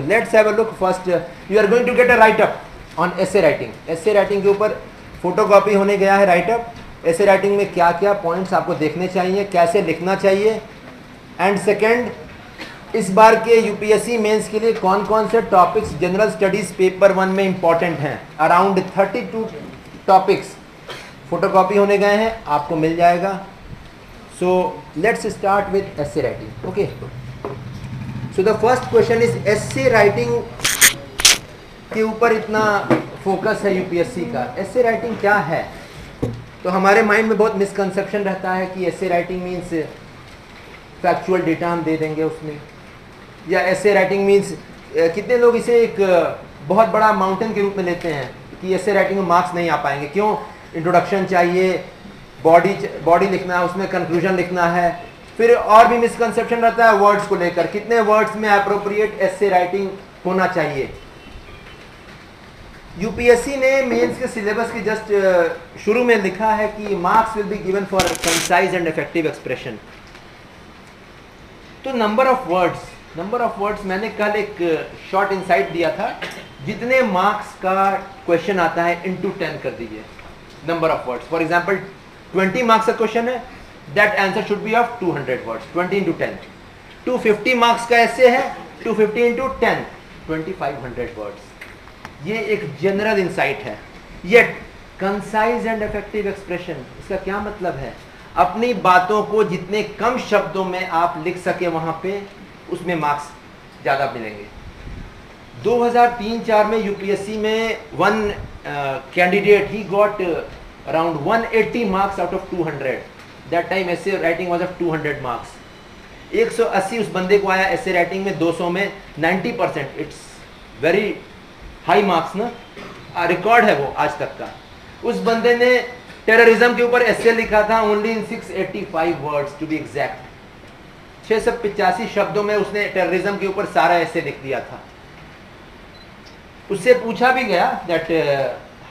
So let's have a look. First you are going to get a write up on essay writing. Essay writing के ऊपर photocopy होने गया है right up. Essay writing में क्या क्या पॉइंट्स आपको देखने चाहिए, कैसे लिखना चाहिए. एंड सेकेंड, इस बार के यूपीएससी मेंस के लिए कौन कौन से टॉपिक्स जनरल स्टडीज पेपर 1 में इंपॉर्टेंट हैं. अराउंड 32 टॉपिक्स फोटोकॉपी होने गए हैं, आपको मिल जाएगा. So let's start with essay writing. Okay, so the first question is essay writing के ऊपर इतना फोकस है यूपीएससी का. एसे राइटिंग क्या है? तो हमारे माइंड में बहुत मिसकंसेप्शन रहता है कि essay writing means factual data हम दे देंगे उसमें, या एसे राइटिंग मीन्स कितने लोग इसे एक बहुत बड़ा माउंटेन के रूप में लेते हैं कि एसे राइटिंग में मार्क्स नहीं आ पाएंगे. क्यों? इंट्रोडक्शन चाहिए, बॉडी लिखना है, उसमें कंक्लूजन लिखना है. फिर और भी मिसकंसेप्शन रहता है वर्ड्स को लेकर, कितने वर्ड्स में अप्रोप्रिएट एसे राइटिंग होना चाहिए. यूपीएससी ने मेंस के सिलेबस के जस्ट शुरू में लिखा है कि marks will be given for concise and effective expression. तो नंबर ऑफ वर्ड्स मैंने कल एक शॉर्ट इनसाइट दिया था. जितने मार्क्स का क्वेश्चन आता है इनटू 10 कर दीजिए number of words. For example 20 marks का क्वेश्चन है, that answer should be of 200 words. 20 into 10. 250 marks का ऐसे है, 250 इंटू 10 2500 वर्ड्स. ये एक जनरल इंसाइट है. Yet concise and effective expression, इसका क्या मतलब है? अपनी बातों को जितने कम शब्दों में आप लिख सके वहां पे, उसमें मार्क्स ज़्यादा मिलेंगे. 2003-4 में यूपीएससी में one candidate he got around 180 marks out of 200. That time essay writing was of 200 marks. 180 उस बंदे को आया एसे राइटिंग में, 200 में 90%. इट्स वेरी हाई मार्क्स ना, रिकॉर्ड है वो आज तक का. उस बंदे ने टेररिज्म के ऊपर एसे लिखा था only in 685 words to be exact. 685 शब्दों में उसने टेररिज्म के ऊपर सारा एसे लिख दिया था. उससे पूछा भी गया that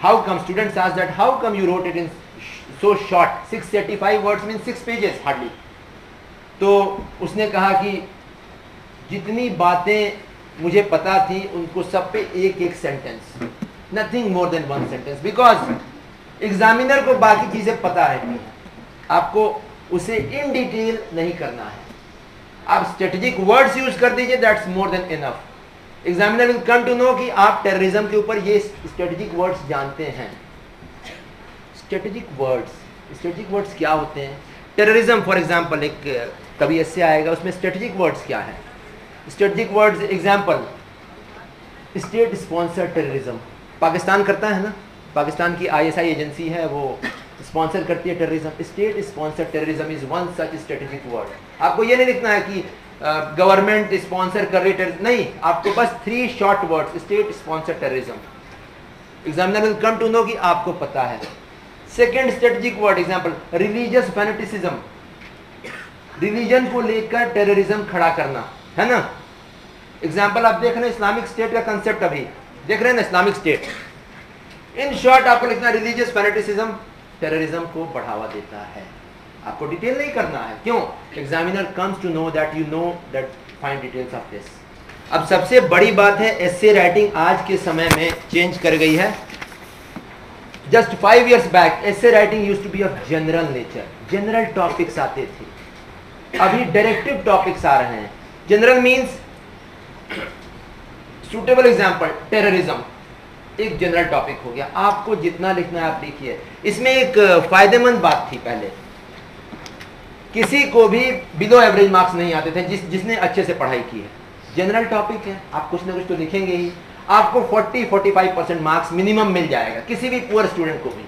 how come, students asked that how come you wrote it in so short. 685 words mean 6 pages hardly. तो उसने कहा कि जितनी बातें मुझे पता थी उनको सब पे एक एक sentence, nothing more than 1 sentence, because examiner को बाकी चीजें पता रहती हैं, आपको उसे इन डिटेल नहीं करना है. आप स्ट्रेटेजिक वर्ड्स यूज कर दीजिए, that's more than enough. Examiner will come to know कि आप टेररिज्म के ऊपर ये स्ट्रेटेजिक वर्ड्स जानते हैं. स्ट्रेटेजिक वर्ड्स क्या होते हैं? टेररिज्म फॉर एग्जाम्पल, एक कभी ऐसे आएगा, उसमें स्ट्रेटेजिक वर्ड्स क्या है? Strategic words example, state sponsor terrorism. Pakistan करता है ना, पाकिस्तान की ISI एजेंसी है, वो स्पॉन्सर करती है terrorism. State sponsor terrorism is one such strategic word. आपको ये नहीं लिखना है कि गवर्नमेंट स्पॉन्सर कर रही टेररिज्म, नहीं, आपको बस 3 short words, state sponsor terrorism. Examiner will come to know कि आपको पता है. Second strategic word example, religious fanaticism. Religion को लेकर टेररिज्म खड़ा करना है ना. एग्जाम्पल आप देख रहे हैं इस्लामिक स्टेट का कंसेप्ट, अभी देख रहे हैं ना इस्लामिक स्टेट. इन शॉर्ट आपको लिखना रिलीजियस फैनेटिसिज्म टेररिज्म को बढ़ावा देता है. आपको डिटेल नहीं करना है. क्यों? Examiner comes to know that you know that find details of this. अब सबसे बड़ी बात है, एसे राइटिंग आज के समय में चेंज कर गई है. Just 5 years back essay writing used to be of general nature. General topics आते थे, अभी डायरेक्टिव टॉपिक्स आ रहे हैं. General means suitable example, terrorism एक जनरल टॉपिक हो गया, आपको जितना लिखना है आप लिखिए. इसमें एक फायदेमंद बात थी, पहले किसी को भी बिलो एवरेज मार्क्स नहीं आते थे जिसने अच्छे से पढ़ाई की है. जनरल टॉपिक है, आप कुछ ना कुछ तो लिखेंगे ही, आपको 40-45% मार्क्स मिनिमम मिल जाएगा किसी भी पुअर स्टूडेंट को भी.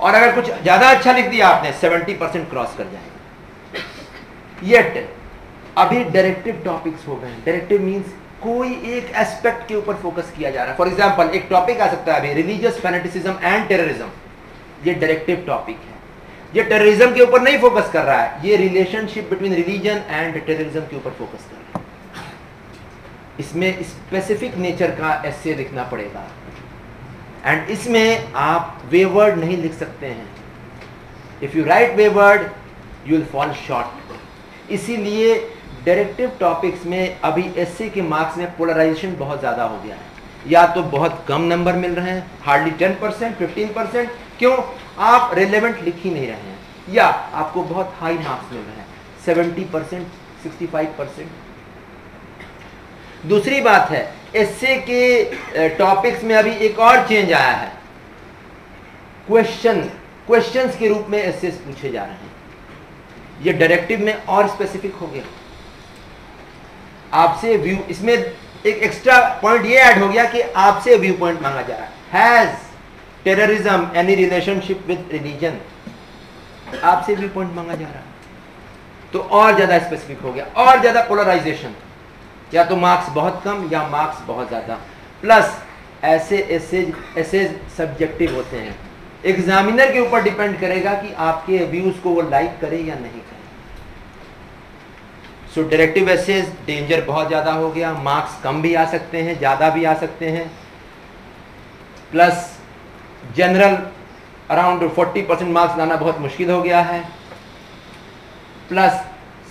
और अगर कुछ ज्यादा अच्छा लिख दिया आपने, 70% क्रॉस कर जाएगा. येट अभी डायरेक्टिव टॉपिक्स हो गए. डायरेक्टिव मीन्स कोई एक एस्पेक्ट के ऊपर फोकस किया जा रहा है. फॉर एग्जांपल एक टॉपिक आ सकता है अभी, रिलीजियस फैनेटिसिज्म एंड टेररिज्म. ये डायरेक्टिव टॉपिक है. ये टेररिज्म के ऊपर नहीं फोकस कर रहा है, ये relationship between religion and terrorism के ऊपर फोकस कर रहा है. इसमें स्पेसिफिक नेचर का एसे लिखना पड़ेगा. एंड इसमें आप वे वर्ड नहीं लिख सकते हैं. If you right way word you will fall short. इसीलिए डायरेक्टिव टॉपिक्स में अभी एसए के मार्क्स में पोलराइजेशन बहुत ज़्यादा हो गया है, या तो बहुत कम नंबर मिल रहे हैं, हार्डली 10%, 15%। क्यों? आप रिलेवेंट लिख ही नहीं रहे हैं, या आपको बहुत हाई मार्क्स मिल रहे हैं, 70%, 65%। दूसरी बात है, एसए के टॉपिक्स में अभी एक और चेंज आया है, क्वेश्चंस के रूप में एसए पूछे जा रहे हैं। ये डायरेक्टिव में और स्पेसिफिक हो गया। आपसे व्यू, इसमें एक एक्स्ट्रा पॉइंट ये ऐड हो गया कि आपसे व्यू पॉइंट मांगा जा रहा है। Has terrorism any relationship with religion? आपसे व्यू पॉइंट मांगा जा रहा है, तो और ज्यादा स्पेसिफिक हो गया, और ज्यादा पोलराइजेशन, या तो मार्क्स बहुत कम या मार्क्स बहुत ज्यादा। प्लस ऐसे ऐसे सब्जेक्टिव होते हैं, एग्जामिनर के ऊपर डिपेंड करेगा कि आपके व्यूज को वो लाइक करे या नहीं करे। सो डायरेक्टिव एसेज डेंजर बहुत ज्यादा हो गया, मार्क्स कम भी आ सकते हैं, ज्यादा भी आ सकते हैं। प्लस जनरल अराउंड 40% मार्क्स लाना बहुत मुश्किल हो गया है। प्लस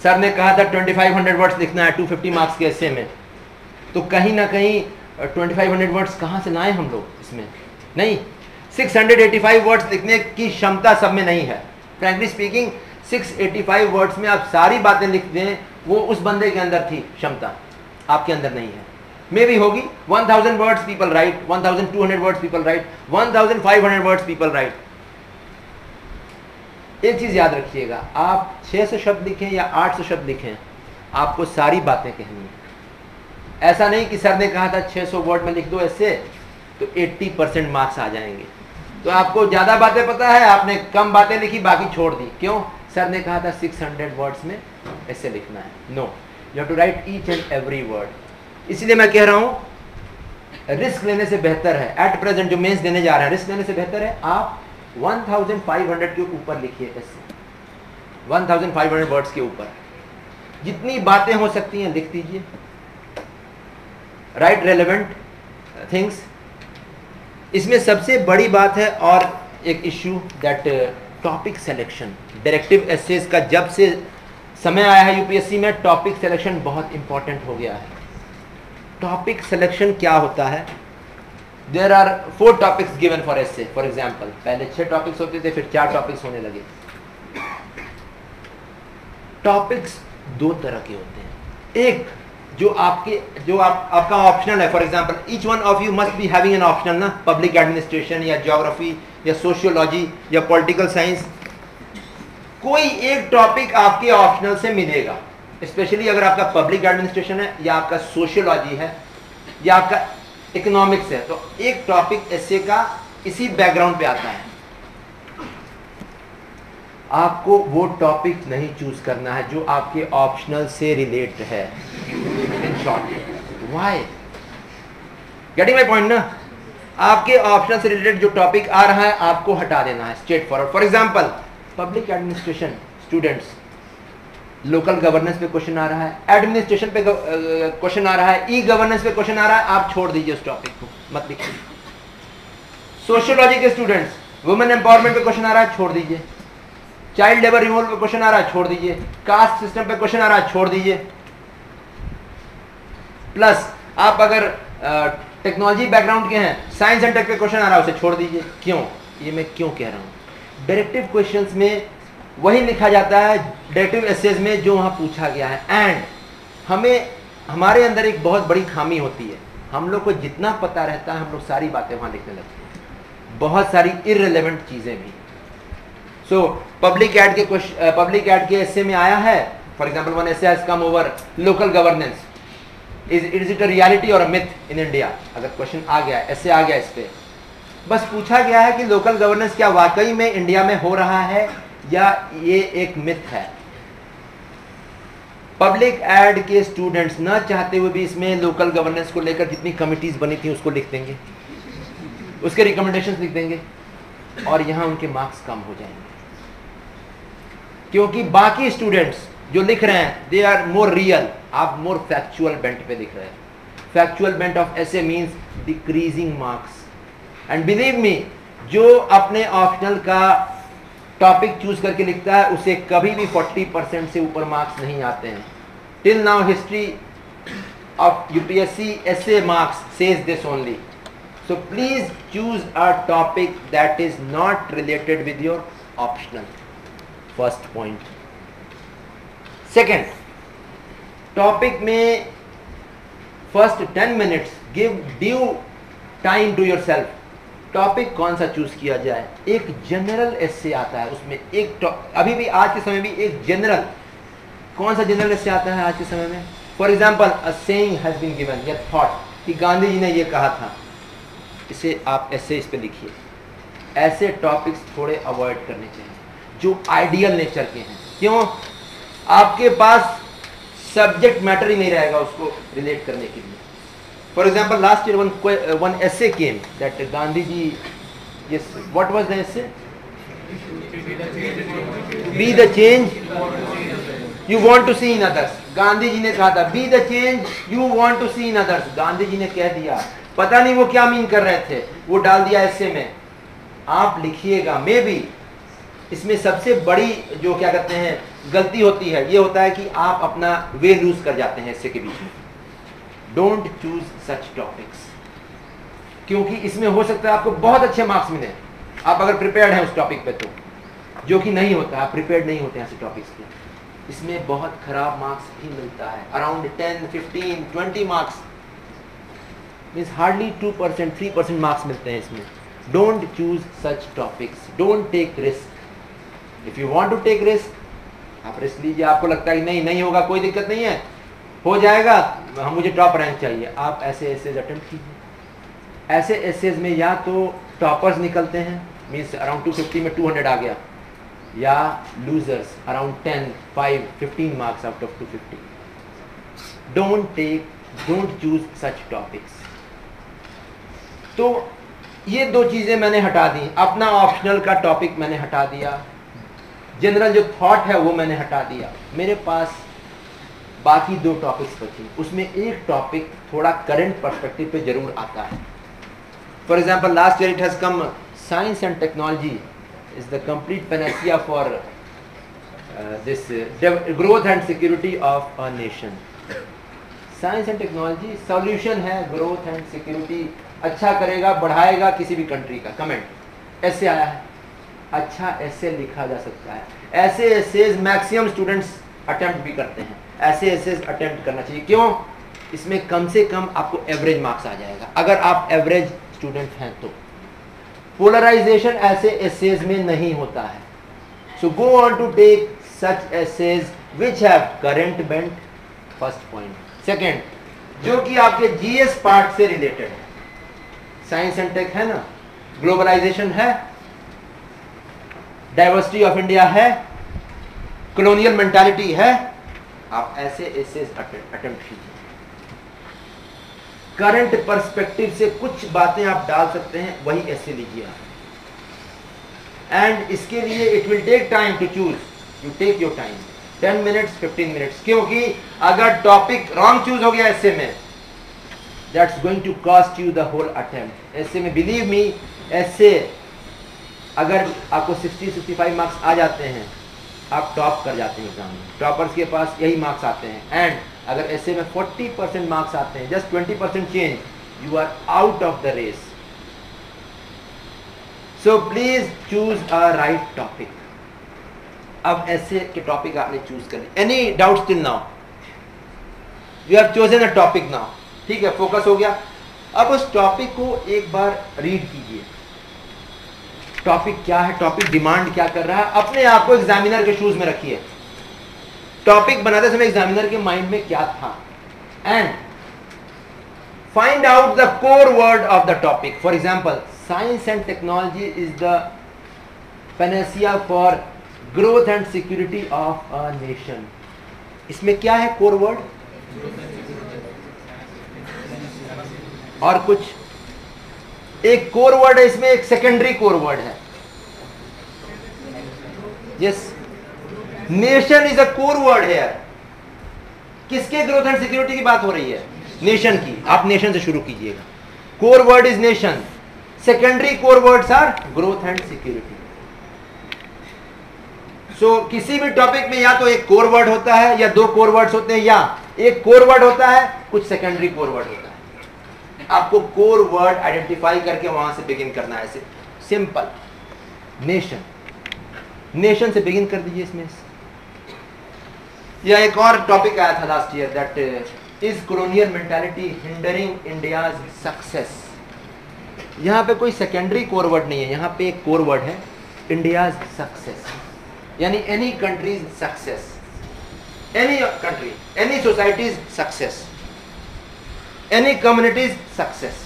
सर ने कहा था 2500 वर्ड्स लिखना है 250 मार्क्स के एसे में, तो कहीं ना कहीं 2500 वर्ड्स कहाँ से लाएं हम लोग इसमें? नहीं, 685 वर्ड्स लिखने की क्षमता सब में नहीं है। फ्रैंकली स्पीकिंग 685 वर्ड्स में आप सारी बातें लिख दें, वो उस बंदे के अंदर थी क्षमता, आपके अंदर नहीं है। मे भी होगी, 1000 words people right, 1200 words people right, 1500 words people right. एक चीज याद रखिएगा, आप 600 शब्द लिखें या 800 शब्द लिखें, आपको सारी बातें कहनी है। ऐसा नहीं कि सर ने कहा था 600 वर्ड में लिख दो ऐसे, तो 80% मार्क्स आ जाएंगे। तो आपको ज्यादा बातें पता है, आपने कम बातें लिखी, बाकी छोड़ दी। क्यों? सर ने कहा था 600 वर्ड्स में ऐसे लिखना है। No, you have to write each and every word. इसलिए मैं कह रहा हूं रिस्क लेने से बेहतर है, एट प्रेजेंट जो मेंस देने जा रहे हैं, रिस्क लेने से बेहतर है आप 1500 के ऊपर लिखिए ऐसे, 1500 वर्ड्स के ऊपर जितनी बातें हो सकती हैं लिख दीजिए। Write relevant things. इसमें सबसे बड़ी बात है और एक issue that topic selection. Directive essays का जब से समय आया है यूपीएससी में, टॉपिक सिलेक्शन बहुत इंपॉर्टेंट हो गया है। टॉपिक सिलेक्शन क्या होता है? There are 4 topics given for essay. For example, पहले 6 टॉपिक्स होते थे, फिर 4 टॉपिक्स होने लगे। टॉपिक्स 2 तरह के होते हैं। एक जो आपका ऑप्शनल है। For example, each one of you must be having an optional ना, पब्लिक एडमिनिस्ट्रेशन या ज्योग्राफी या सोशियोलॉजी या पॉलिटिकल साइंस। कोई एक टॉपिक आपके ऑप्शनल से मिलेगा, स्पेशली अगर आपका पब्लिक एडमिनिस्ट्रेशन है या आपका सोशियोलॉजी है या आपका इकोनॉमिक्स है, तो एक टॉपिक एसे का इसी बैकग्राउंड पे आता है। आपको वो टॉपिक नहीं चूज करना है जो आपके ऑप्शनल से रिलेट है। In short, why? Getting my point ना? आपके ऑप्शनल से रिलेटेड जो टॉपिक आ रहा है आपको हटा देना है, straight forward. For example, public administration students, local governance पे क्वेश्चन आ रहा है, एडमिनिस्ट्रेशन पे क्वेश्चन आ रहा है, ई गवर्नेंस पे क्वेश्चन आ रहा है, आप छोड़ दीजिए उस टॉपिक को, मत लिखिए। सोशियोलॉजी के स्टूडेंट्स, वुमेन एम्पावरमेंट पे क्वेश्चन आ रहा है, छोड़ दीजिए। चाइल्ड लेबर रिमूवल पे क्वेश्चन आ रहा है, छोड़ दीजिए। कास्ट सिस्टम पे क्वेश्चन आ रहा है, छोड़ दीजिए। प्लस आप अगर टेक्नोलॉजी बैकग्राउंड के हैं, साइंस एंड टेक पे क्वेश्चन आ रहा है, उसे छोड़ दीजिए। क्यों? ये मैं क्यों कह रहा हूं? डायरेक्टिव क्वेश्चंस में वही लिखा जाता है डायरेक्टिव एसेज में जो वहां पूछा गया है। एंड हमारे अंदर एक बहुत बड़ी खामी होती है, हम लोग को जितना पता रहता है हम लोग सारी बातें वहां लिखने लगते हैं, बहुत सारी इररिलेवेंट चीजें भी। सो पब्लिक एड के एसे में आया है, for example, one essay has come over local governance, is it a reality और अ मिथ इन इंडिया? अगर क्वेश्चन आ गया, ऐसे आ गया, इस पे बस पूछा गया है कि लोकल गवर्नेंस क्या वाकई में इंडिया में हो रहा है या ये एक मिथ है। पब्लिक एड के स्टूडेंट्स ना चाहते हुए भी इसमें लोकल गवर्नेंस को लेकर जितनी कमिटीज बनी थी उसको लिख देंगे, उसके रिकमेंडेशंस लिख देंगे, और यहां उनके मार्क्स कम हो जाएंगे। क्योंकि बाकी स्टूडेंट्स जो लिख रहे हैं दे आर मोर रियल, आप मोर फैक्चुअल बेंट पे लिख रहे हैं। फैक्चुअल बेंट ऑफ ऐसे means decreasing marks. And believe मी, जो अपने ऑप्शनल का टॉपिक चूज करके लिखता है उसे कभी भी 40% से ऊपर मार्क्स नहीं आते हैं। till now history of UPSC essay marks says this only. So please choose a topic that is not related with your optional. First point. Second, topic में first 10 minutes give due time to yourself. Topic कौन सा choose किया जाए? एक general एस्से आता है, उसमें एक अभी भी आज के समय में एक जनरल, कौन सा जनरल एस्से आता है आज के समय में? For example a saying has been given या थॉट कि गांधी जी ने ये कहा था, इसे आप एस्से इस पे लिखिए। ऐसे टॉपिक्स थोड़े अवॉइड करने चाहिए जो आइडियल नेचर के हैं। क्यों? आपके पास सब्जेक्ट मैटर ही नहीं रहेगा उसको रिलेट करने के लिए। For example, last year one essay came that Gandhi ji, yes, what was the essay? Be the change you want to see in others. Gandhi ji ने कहा था be the change you want to see in others. Gandhi ji ने कह दिया, पता नहीं वो क्या मीन कर रहे थे, वो डाल दिया essay में। आप लिखिएगा। मे बी इसमें सबसे बड़ी जो क्या कहते हैं गलती होती है, ये होता है कि आप अपना वे लूज कर जाते हैं essay के बीच में। डोंट चूज सच टॉपिक्स, क्योंकि इसमें हो सकता है आपको बहुत अच्छे मार्क्स मिले आप अगर प्रिपेयर्ड हैं उस टॉपिक पे, तो जो कि नहीं होता, आप प्रिपेयर्ड नहीं होते हैं ऐसे टॉपिक्स पे। इसमें बहुत खराब मार्क्स भी मिलता है, around 10, 15, 20 marks, means hardly 2%, 3% marks मिलते हैं इसमें। Don't choose such topics, don't take risk. If you want to take risk, आप रिस्क लीजिए। आपको लगता है कि नहीं होगा, कोई दिक्कत नहीं है, हो जाएगा, हम मुझे टॉप रैंक चाहिए, आप ऐसे एसेज अटेम्प्ट कीजिए। ऐसे एसेज में या तो टॉपर्स निकलते हैं, मीन्स अराउंड 250 में 200 आ गया, या losers around 10, 5, 15 marks out of 250। Don't choose such topics. तो ये दो चीजें मैंने हटा दी, अपना ऑप्शनल का टॉपिक मैंने हटा दिया, जनरल जो थॉट है वो मैंने हटा दिया। मेरे पास बाकी दो टॉपिक्स बची, उसमें एक टॉपिक थोड़ा करंट पर्सपेक्टिव पे जरूर आता है। For example last year it has come science and technology is the complete panacea for this growth and security of a nation. Science and technology solution है, ग्रोथ एंड सिक्योरिटी अच्छा करेगा, बढ़ाएगा किसी भी कंट्री का। कमेंट ऐसे आया है, अच्छा ऐसे लिखा जा सकता है। ऐसे एसेज मैक्सिमम स्टूडेंट्स अटेम्प्ट भी करते हैं, ऐसे एसेज अटेम्प्ट करना चाहिए। क्यों? इसमें कम से कम आपको एवरेज मार्क्स आ जाएगा अगर आप एवरेज स्टूडेंट हैं तो। पोलराइजेशन ऐसे एसेज में नहीं होता है। So go on to take such essays which have current bent, first point. Second, जो कि आपके जीएस पार्ट से रिलेटेड है, साइंस एंड टेक है ना, ग्लोबलाइजेशन है, डाइवर्सिटी ऑफ इंडिया है, कॉलोनियल मेंटालिटी है, आप ऐसे एसेज अटेम्प्ट कीजिए। करंट पर्सपेक्टिव से कुछ बातें आप डाल सकते हैं, वही ऐसे लीजिए आप। एंड इसके लिए it will take time to choose, you take your time, 10 minutes 15 minutes, क्योंकि अगर टॉपिक रॉन्ग चूज हो गया ऐसे में, that's going to cost you the whole attempt. ऐसे में बिलीव मी, ऐसे अगर आपको 60-65 मार्क्स आ जाते हैं, आप टॉप कर जाते हैं एग्जाम में। टॉपर्स के पास यही मार्क्स आते हैं। एंड अगर ऐसे में 40% मार्क्स आते हैं, just 20% change, you are out of the race. So please choose a right topic. अब ऐसे के टॉपिक आपने चूज कर लिए। Any doubts till now? You have chosen a topic now, ठीक है, फोकस हो गया। अब उस टॉपिक को एक बार रीड कीजिए। टॉपिक क्या है, टॉपिक डिमांड क्या कर रहा है, अपने आप को एग्जामिनर के शूज में रखिए। टॉपिक बनाते समय एग्जामिनर के माइंड में क्या था, and find out the core word of the topic. For example, science and technology is the panacea for growth and security of a nation. इसमें क्या है कोर वर्ड? और कुछ एक कोर वर्ड है इसमें, एक सेकेंडरी कोर वर्ड है। Yes, nation is a core word है। किसके ग्रोथ एंड सिक्योरिटी की बात हो रही है? नेशन की। आप नेशन से शुरू कीजिएगा। Core word is nation, secondary core words are growth and security. So किसी भी टॉपिक में या तो एक कोर वर्ड होता है या दो कोर वर्ड्स होते हैं, या एक कोर वर्ड होता है, कुछ सेकेंडरी कोर वर्ड होता है। आपको कोर वर्ड आइडेंटिफाई करके वहां से बिगिन करना है। सिंपल, नेशन, नेशन से बिगिन कर दीजिए इसमें। या एक और टॉपिक आया था last year, that is colonial mentality hindering India's success. यहां पे कोई सेकेंडरी कोर वर्ड नहीं है, यहां पे एक कोर वर्ड है, इंडियाज सक्सेस, यानी any countries success, any country, any societies success, any communities success.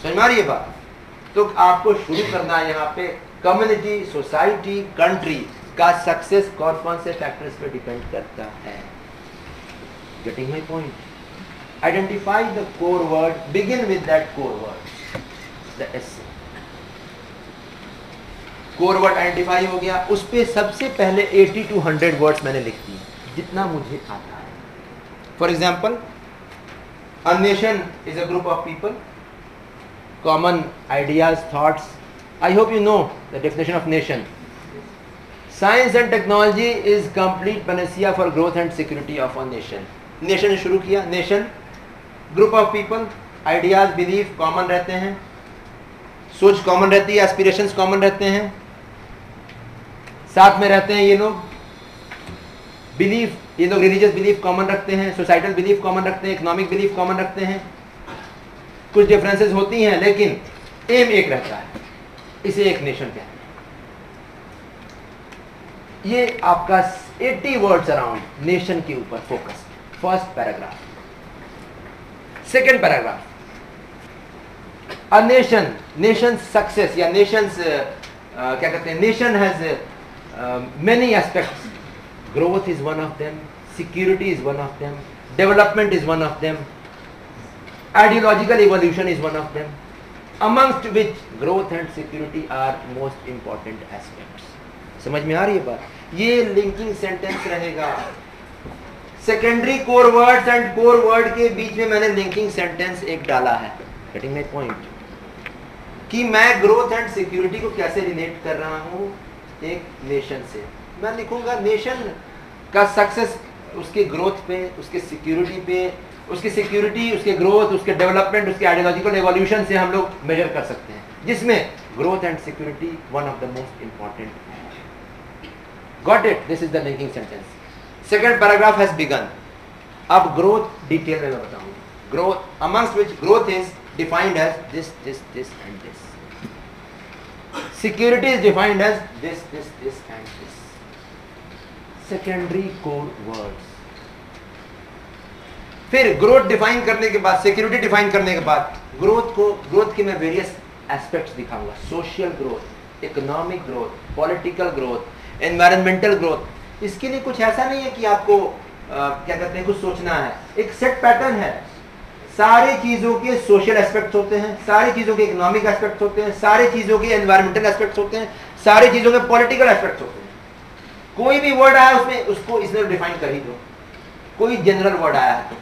समझ में आ रही है बात? तो आपको शुरू करना है यहाँ पे कम्युनिटी, सोसाइटी, कंट्री का सक्सेस कौन से फैक्टर्स पे डिपेंड करता है। Getting my point? Identify the core word, begin with that core word, the essay. Core word identify हो गया, उस पे सबसे पहले 80 to 100 वर्ड्स मैंने लिख दिए, जितना मुझे आता है। For example, a nation is a group of people, common ideas, thoughts. I hope you know the definition of nation. Science and technology is complete panacea for growth and security of a nation. Nation शुरू किया, nation group of people, ideas, belief common रहते हैं, सोच common रहती है, aspirations common रहते हैं, साथ में रहते हैं ये लोग, बिलीफ, ये लोग रिलीजियस बिलीफ कॉमन रखते हैं, सोसाइटल बिलीफ कॉमन रखते हैं, इकोनॉमिक बिलीफ कॉमन रखते हैं, कुछ डिफरेंसेस होती हैं लेकिन एम एक रहता है, इसे एक नेशन कहते हैं। ये आपका 80 वर्ड्स अराउंड नेशन के ऊपर focus. First paragraph. Second paragraph, a nation, nation success या नेशंस क्या कहते हैं, nation has many aspects. Growth is one of them, security is one of them, development is one of them, ideological evolution is one of them, amongst which growth and security are most important aspects. समझ में आ रही है बात? ये linking sentence रहेगा। Secondary core words and core word के बीच में मैंने लिंकिंग सेंटेंस एक डाला है। Getting my point? कि मैं ग्रोथ एंड सिक्योरिटी को कैसे रिलेट कर रहा हूँ एक नेशन से। मैं लिखूंगा नेशन का सक्सेस उसके ग्रोथ पे, उसके सिक्योरिटी पे, उसकी सिक्योरिटी, उसके ग्रोथ, उसके डेवलपमेंट, उसके आइडियोलॉजिकल एवोल्यूशन से हम लोग मेजर कर सकते हैं, जिसमें growth and security one of the most important है। Got it? This is the linking sentence. Second paragraph has begun. अब ग्रोथ डिटेल में बताऊंगा। Growth amongst which growth is defined as this this this and this. Security is defined as this this this and this. Secondary core words. फिर growth define करने के बाद, security define करने के बाद, ग्रोथ के मैं वेरियस एस्पेक्ट्स दिखाऊंगा। Social growth, economic growth, political growth, environmental growth. इसके लिए कुछ ऐसा नहीं है कि आपको क्या कहते हैं कुछ सोचना है, एक सेट पैटर्न है। सारी चीजों के सोशल एस्पेक्ट्स होते हैं, सारी चीजों के इकोनॉमिक एस्पेक्ट्स होते हैं, सारी चीजों के एनवायरमेंटल एस्पेक्ट्स होते हैं, सारी चीजों के पॉलिटिकल एस्पेक्ट्स होते हैं। कोई भी वर्ड आया उसमें उसको इसमें डिफाइन कर ही दो। कोई जनरल वर्ड आया है तो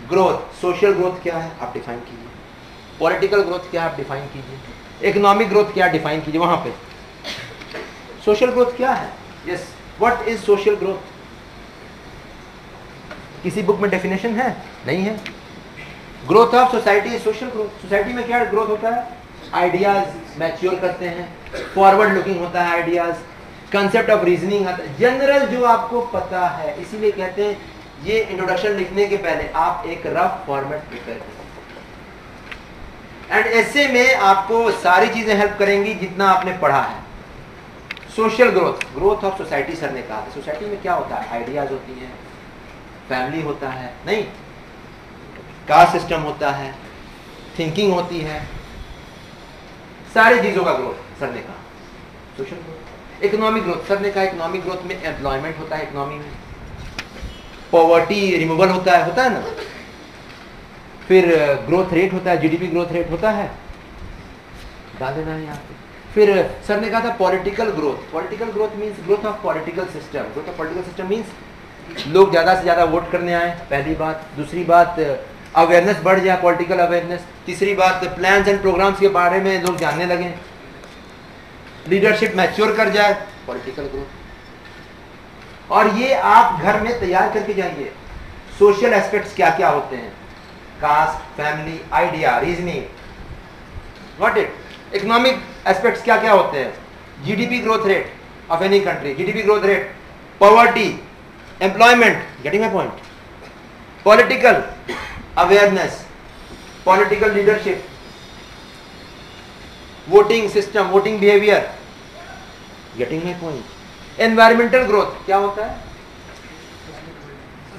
ग्रोथ, सोशल ग्रोथ क्या है आप डिफाइन कीजिए, पॉलिटिकल ग्रोथ क्या आप डिफाइन कीजिए, इकोनॉमिक ग्रोथ क्या डिफाइन कीजिए। वहां पे सोशल ग्रोथ क्या है? Yes, what is social growth? किसी बुक में डेफिनेशन है? नहीं है। Growth of society is social growth. Society में क्या ग्रोथ होता है? आइडियाज मैच्योर करते हैं, फॉरवर्ड लुकिंग होता है आइडियाज, कंसेप्ट ऑफ रीजनिंग आता है, जनरल जो आपको पता है। इसीलिए कहते हैं ये इंट्रोडक्शन लिखने के पहले आप एक रफ फॉर्मेट प्रिपेयर करें। एंड ऐसे में आपको सारी चीजें हेल्प करेंगी जितना आपने पढ़ा है। Social growth, growth of society sir ने कहा था। सोसाइटी में क्या होता है? आइडियाज होती हैं, फैमिली होता है, नहीं, कास्ट सिस्टम होता है, थिंकिंग होती है, सारी चीजों का ग्रोथ सर ने कहा। Social growth. Economic growth sir ने कहा इकोनॉमिक ग्रोथ में एम्प्लॉयमेंट होता है, इकोनॉमी में पॉवर्टी रिमूवल होता है ना। फिर ग्रोथ रेट होता है, जीडीपी ग्रोथ रेट होता है, डाल देना है यहाँ पे। फिर सर ने कहा था political growth. Political growth means growth of political system. Growth of political system means लोग ज़्यादा से ज़्यादा वोट करने आए, पहली बात। दूसरी बात अवेयरनेस बढ़ जाए, पॉलिटिकल अवेयरनेस। तीसरी बात प्लान्स एंड प्रोग्राम्स के बारे में लोग जानने लगे, लीडरशिप मैच्योर कर जाए, पॉलिटिकल ग्रोथ। और ये आप घर में तैयार करके जाइए। सोशल एस्पेक्ट्स क्या क्या होते हैं, caste, family, idea, reasoning, what it. Economic aspects क्या क्या होते हैं, GDP growth rate of any country, GDP growth rate, poverty, employment, getting my point, political awareness, political leadership, voting system, voting behaviour, getting my point. Environmental growth क्या होता है,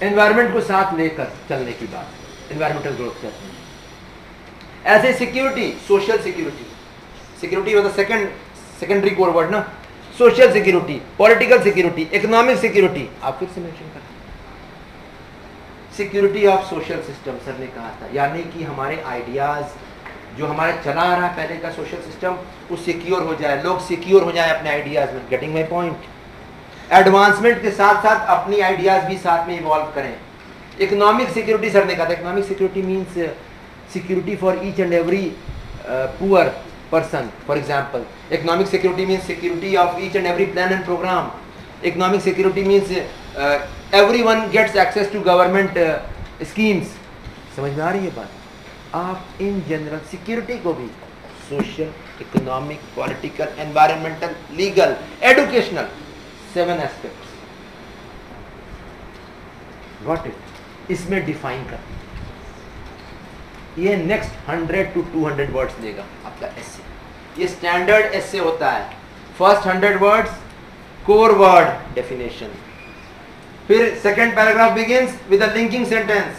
environment को साथ लेकर चलने की बात, एनवायरमेंटल ग्रोथ कहते हैं। ऐसे security, social security, security was the secondary core word ना, social security, political security, economic security, आप फिर से मेंशन करें, security of social system sir ने कहा था, यानी कि हमारे आइडियाज जो हमारे चला आ रहा है पहले का सोशल सिस्टम वो सिक्योर हो जाए, लोग सिक्योर हो जाए अपने आइडियाज में, गेटिंग माय पॉइंट। एडवांसमेंट के साथ साथ अपनी आइडियाज भी साथ में इवॉल्व करें। इकोनॉमिक सिक्योरिटी सर ने कहा था, economic security means security for each and every poor person, for example economic security means security of each and every plan and programme. Economic security means everyone gets access to government schemes. समझ में आ रही है बात? आप in general security को भी social, economic, political, environmental, legal, educational, 7 aspects, got it, इसमें डिफाइन कर। ये नेक्स्ट 100 to 200 वर्ड्स देगा आपका एसे। ये स्टैंडर्ड एसे होता है। First 100 words core word definition, फिर second paragraph begins with a linking sentence,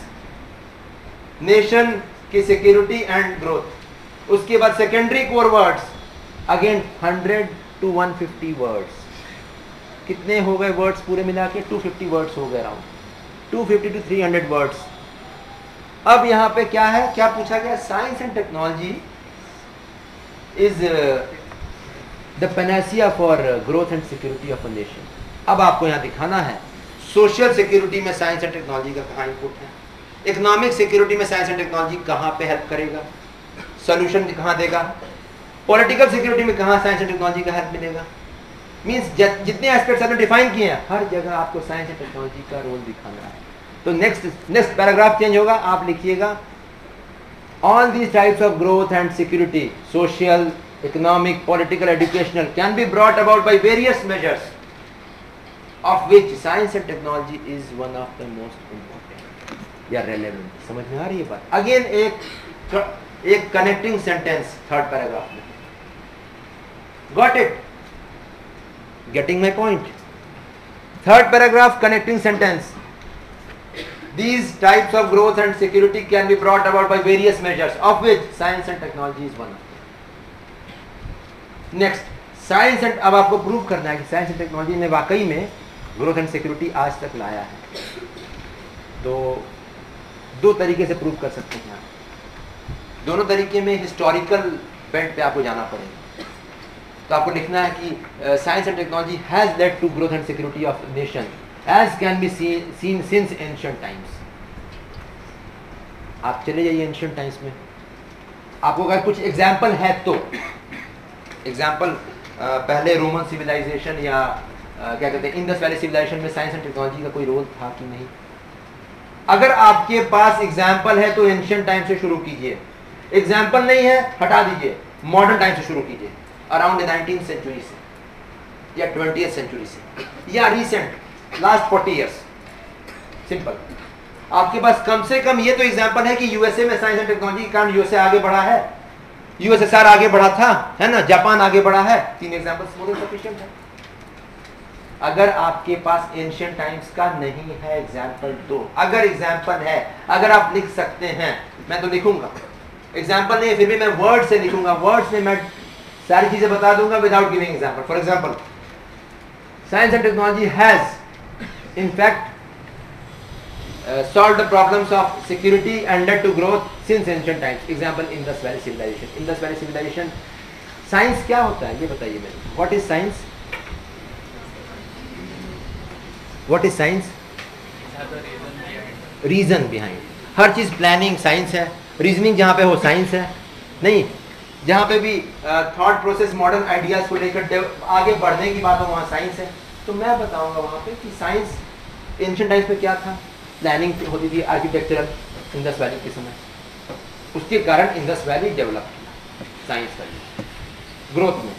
nation की सिक्योरिटी एंड ग्रोथ। उसके बाद secondary core words, again 100 to 150 words. कितने हो गए वर्ड्स पूरे मिला के? 250 वर्ड्स हो गए, अराउंड 250 to 300 वर्ड्स। अब यहाँ पे क्या है, क्या पूछा गया? Science and technology is the panacea for growth and security of a nation. अब आपको यहाँ दिखाना है सोशल सिक्योरिटी में साइंस एंड टेक्नोलॉजी का कहाँ इनपुट है, इकोनॉमिक सिक्योरिटी में साइंस एंड टेक्नोलॉजी कहाँ पे हेल्प करेगा, सोल्यूशन कहाँ देगा, पॉलिटिकल सिक्योरिटी में कहाँ साइंस एंड टेक्नोलॉजी का हेल्प मिलेगा। मीन्स जितने एस्पेक्ट्स आपने डिफाइन किए हैं हर जगह आपको साइंस एंड टेक्नोलॉजी का रोल दिखाना है। तो नेक्स्ट पैराग्राफ चेंज होगा, आप लिखिएगा all these types of growth and security, social, economic, political, educational, can be brought about by various measures of which science and technology is one of the most important या relevant. समझ में आ रही है बात? अगेन एक connecting sentence third paragraph में, got it, getting my point. Third paragraph connecting sentence, these types of growth and security can be brought about by various measures of which science and technology is one of them. Next, science and, अब आपको prove करना है कि science and technology ने वाकई में growth and security आज तक लाया है। तो दो तरीके से प्रूव कर सकते हैं आप। दोनों तरीके में हिस्टोरिकल बेंट पे आपको जाना पड़ेगा। तो आपको लिखना है कि science and technology has led to growth and security of nation as can be seen since ancient times। आप चले जाइए एंशियंट टाइम्स में, आपको अगर कुछ एग्जाम्पल है तो एग्जाम्पल पहले रोमन सिविलाइजेशन या क्या कहते हैं इंडस वैली सिविलाइजेशन में साइंस एंड टेक्नोलॉजी का कोई रोल था कि नहीं। अगर आपके पास एग्जाम्पल है तो एंशियंट टाइम से शुरू कीजिए, एग्जाम्पल नहीं है हटा दीजिए, मॉडर्न टाइम से शुरू कीजिए, अराउंड 19th सेंचुरी से या 20th सेंचुरी से या रिसेंट लास्ट 40 इयर्स। सिंपल। आपके पास कम से कम ये तो एग्जांपल है कि यूएसए में साइंस एंड टेक्नोलॉजी के कारण यूएसए आगे बढ़ा है, यूएसएसआर आगे बढ़ा था, है ना, जापान आगे बढ़ा है। 3 एग्जांपल्स मोर देन सफिशिएंट है। अगर आपके पास एंशिएंट टाइम्स का नहीं है एग्जांपल तो, अगर एग्जांपल है, अगर आप लिख सकते हैं, मैं तो लिखूंगा, एग्जांपल नहीं है फिर भी मैं वर्ड से लिखूंगा, वर्ड्स में मैं सारी चीजें बता दूंगा without giving example. For example, science and technology has in fact solved the problems of security and led to growth since ancient times। example, Indus Valley civilization। Indus Valley civilization, science क्या होता है ये बताइए मेरे, what is science? what is science? Reason behind. हर चीज planning science है, reasoning जहाँ पे हो साइंस है, नहीं जहाँ पे भी थॉट प्रोसेस मॉडर्न आइडियाज को लेकर आगे बढ़ने की बात हो वहाँ साइंस है। तो मैं बताऊंगा वहां पे कि साइंस एंशिएंट टाइम्स में क्या था, प्लानिंग होती थी आर्किटेक्चरल इंडस वैली के समय, उसके कारण इंडस वैली डेवलप किया साइंस का ग्रोथ में।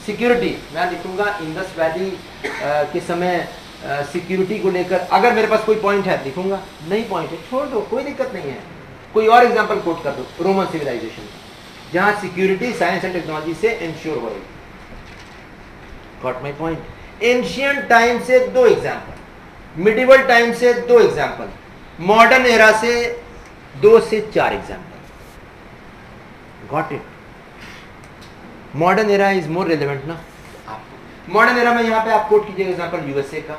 सिक्योरिटी मैं लिखूंगा इंडस वैली के समय सिक्योरिटी को लेकर, अगर मेरे पास कोई पॉइंट है लिखूंगा, नहीं पॉइंट है छोड़ दो, कोई दिक्कत नहीं है। कोई और एग्जांपल कोट कर दो रोमन सिविलाइजेशन जहां सिक्योरिटी साइंस एंड टेक्नोलॉजी से इंश्योर हो रही। Got my point. Ancient time से 2 एग्जांपल, मिडिवल टाइम से 2 एग्जांपल, मॉडर्न एरा से 2 से 4 example. Got it. Modern era is more relevant ना। मॉडर्न एरा में यहां पे आप कोट कीजिएगा एग्जांपल यूएसए का,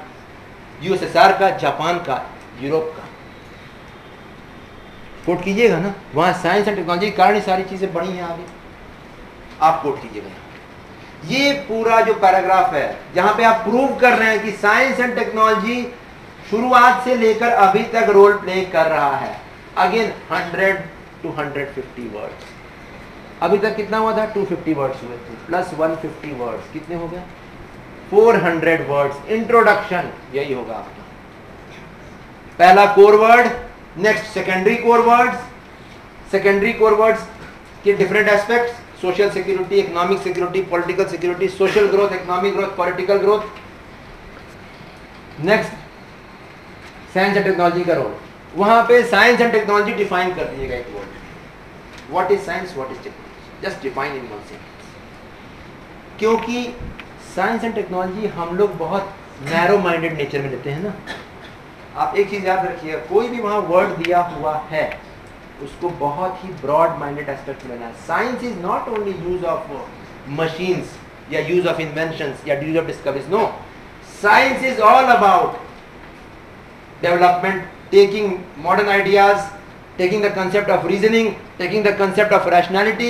यूएसएसआर का, जापान का, यूरोप का कोट कीजिएगा ना। वहां साइंस एंड टेक्नोलॉजी के कारण सारी चीजें बढ़ी हैं आगे, आप कोट कीजिएगा। ये पूरा जो पैराग्राफ है जहां पे आप प्रूव कर रहे हैं कि साइंस एंड टेक्नोलॉजी शुरुआत से लेकर अभी तक रोल प्ले कर रहा है। Again 100 to 150 words. अभी तक कितना हुआ था? 250 वर्ड्स हुए थे, प्लस 150 वर्ड्स, कितने हो गए? 400 वर्ड्स। इंट्रोडक्शन यही होगा आपका पहला core word, next secondary core words. Secondary core words के different aspects, social security, economic security, political security, social growth, economic growth, political growth. Next science and technology का role, वहां पे साइंस एंड टेक्नोलॉजी डिफाइन कर दिएगा एक word, what is science, what is technology, just define in one sentence. क्योंकि science and technology हम लोग बहुत नैरो माइंडेड नेचर में लेते हैं ना। आप एक चीज याद रखिए, कोई भी वहां वर्ड दिया हुआ है उसको बहुत ही ब्रॉड माइंडेड एस्पेक्ट में लेना है। Science is not only use of machines या यूज ऑफ इन्वेंशंस या use of discoveries, no, science is all about development, taking modern ideas, taking the concept of reasoning, taking the concept of rationality,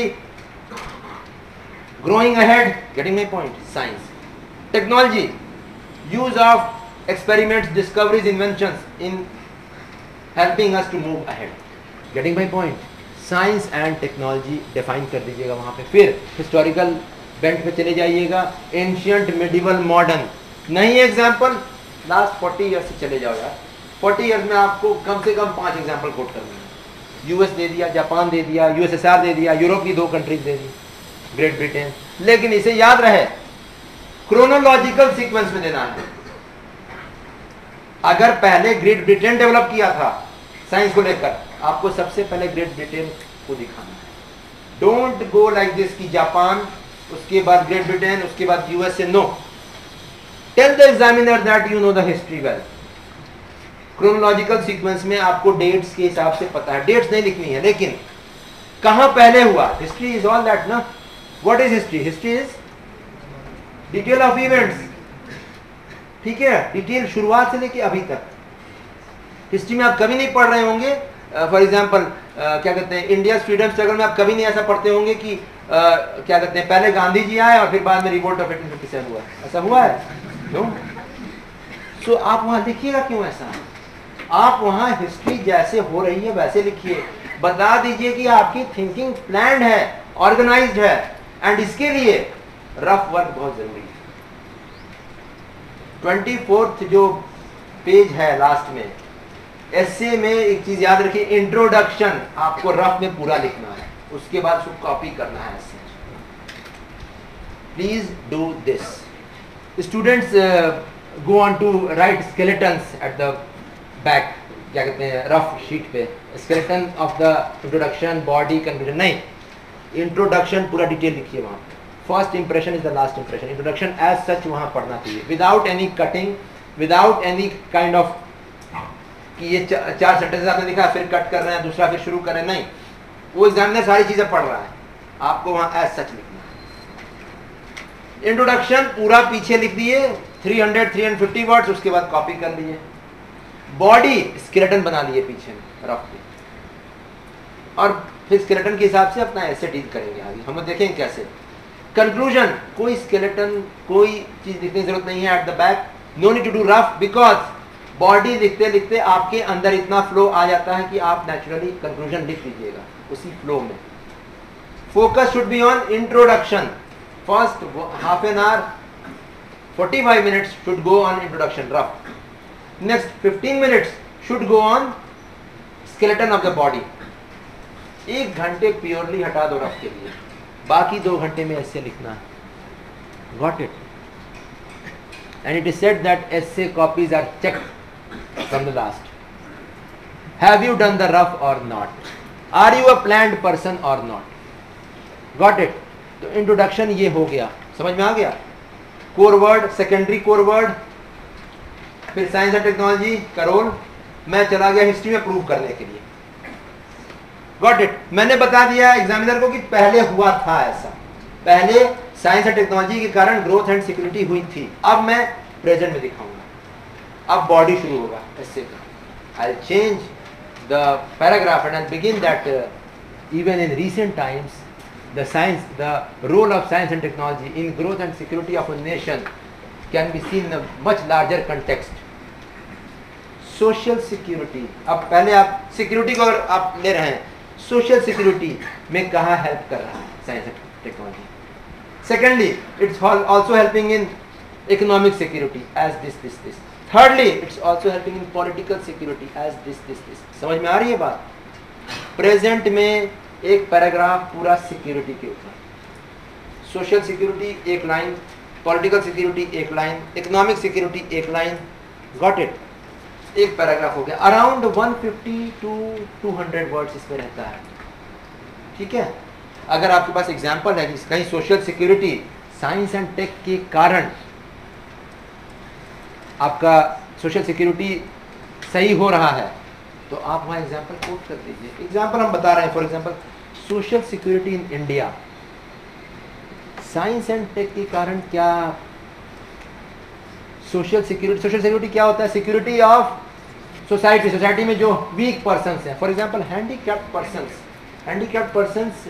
growing ahead, getting my point. Science. Technology, use of experiments, discoveries, inventions in helping us to move ahead, getting my point. Science and technology define कर दीजिएगा वहाँ पे। फिर historical bent पे चले जाइएगा, ancient, medieval, modern। नहीं example last 40 years से चले जाओ यार, 40 ईयर्स में आपको कम से कम 5 एग्जाम्पल कोट करने हैं। यूएस दे दिया, जापान दे दिया, यूएसएसआर दे दिया, यूरोप की 2 countries they the, great Britain. लेकिन इसे याद रहे क्रोनोलॉजिकल सीक्वेंस में देना है। अगर पहले ग्रेट ब्रिटेन डेवलप किया था साइंस को लेकर, आपको सबसे पहले ग्रेट ब्रिटेन को दिखाना है। डोंट गो लाइक दिस कि जापान, उसके बाद ग्रेट ब्रिटेन, उसके बाद USA. No, tell the examiner that you know the history well. Chronological sequence में आपको डेट्स के हिसाब से पता है, डेट्स नहीं लिखनी है, लेकिन कहां पहले हुआ। हिस्ट्री इज ऑल दैट ना। What is history? History is detail of events, ठीक है, डिटेल शुरुआत से लेके अभी तक। हिस्ट्री में आप कभी नहीं पढ़ रहे होंगे, फॉर एग्जांपल क्या कहते हैं, इंडिया फ्रीडम स्ट्रगल में आप कभी नहीं ऐसा पढ़ते होंगे कि क्या कहते हैं, पहले गांधी जी आए और फिर बाद में रिवोल्ट ऑफ 1857 हुआ। ऐसा हुआ है? नो। सो आप वहां लिखिएगा क्यों ऐसा? आप वहां हिस्ट्री जैसे हो रही है वैसे लिखिए। बता दीजिए कि आपकी थिंकिंग प्लान्ड है, ऑर्गेनाइज्ड है, एंड इसके लिए रफ वर्क बहुत जरूरी है। 24th जो पेज है लास्ट में, एसे में एक चीज याद रखिए, इंट्रोडक्शन आपको रफ में पूरा लिखना है, उसके बाद उसको कॉपी करना है ऐसे। Please do this. Students go on to write skeletons at the back, क्या कहते हैं, रफ शीट पे, skeleton of the introduction, body, conclusion. नहीं, इंट्रोडक्शन पूरा डिटेल लिखिए वहां। First impression is the last impression. Introduction as such वहां पढ़ना चाहिए, without any cutting, without any kind of कि ये 4 सेंटेंसेस आपने लिखा फिर कट कर रहे हैं, दूसरा फिर शुरू कर रहे हैं। नहीं, वो एग्जामिनर सारी चीजें पढ़ रहा है, आपको वहां एज सच लिखना है। इंट्रोडक्शन पूरा पीछे लिख दिए, 350 वर्ड्स, उसके बाद कॉपी कर लिए। बॉडी स्केलेटन बना लिए पीछे में रफ में, और फिर स्केलेटन के हिसाब से अपना ऐसे डील करेंगे आगे, हम देखेंगे कैसे। कंक्लूजन, कोई स्केलेटन, कोई चीज लिखने की जरूरत नहीं है at the back, no need to do rough, because body लिखते लिखते आपके अंदर इतना फ्लो आ जाता है कि आप नेचुरली कंक्लूजन लिख लीजिएगा उसी फ्लो में। Focus should be on introduction, first half an hour 45 minutes should go on introduction, rough. Next 15 minutes should go on skeleton of the body. 1 घंटे प्योरली हटा दो रफ के लिए, बाकी 2 घंटे में ऐसे लिखना है. Got it? And it is said that essay copies are checked from the last. Have you done the rough or not? Are you a planned person or not? Got it? तो introduction ये हो गया, समझ में आ गया. Core word, secondary core word, फिर science and technology का role. मैं चला गया हिस्ट्री में प्रूव करने के लिए. Got it? मैंने बता दिया एग्जामिनर को कि पहले हुआ था ऐसा, पहले साइंस एंड टेक्नोलॉजी के कारण ग्रोथ एंड सिक्योरिटी हुई थी. अब मैं प्रेजेंट में दिखाऊंगा. अब बॉडी शुरू होगा ऐसे का. I change the paragraph and I begin that even in recent times the role of science and technology in growth and security of a nation can be seen in a much larger context. Social security, अब पहले आप security को अगर आप ले रहे हैं, social security में कहाँ हेल्प कर रहा है science and technology. Secondly, it's also helping in economic security as this. Thirdly, it's also helping in political security as this. समझ में आ रही है बात? प्रेजेंट में एक पैराग्राफ पूरा सिक्योरिटी के ऊपर, social security 1 line, political security 1 line, economic security 1 line. Got it? एक पैराग्राफ हो गया. अराउंड 150 to 200 वर्ड्स इसमें रहता है. ठीक है? अगर आपके पास एग्जाम्पल है कहीं social security science and tech के कारण आपका सोशल सिक्योरिटी सही हो रहा है, तो आप वहाँ एग्जाम्पल कोट कर दीजिए. एग्जाम्पल हम बता रहे हैं. For example, social security in India, science and tech के कारण क्या सोशल सिक्योरिटी क्या होता है? सिक्योरिटी ऑफ सोसाइटी में जो वीक पर्सन्स हैं. For example, handicapped persons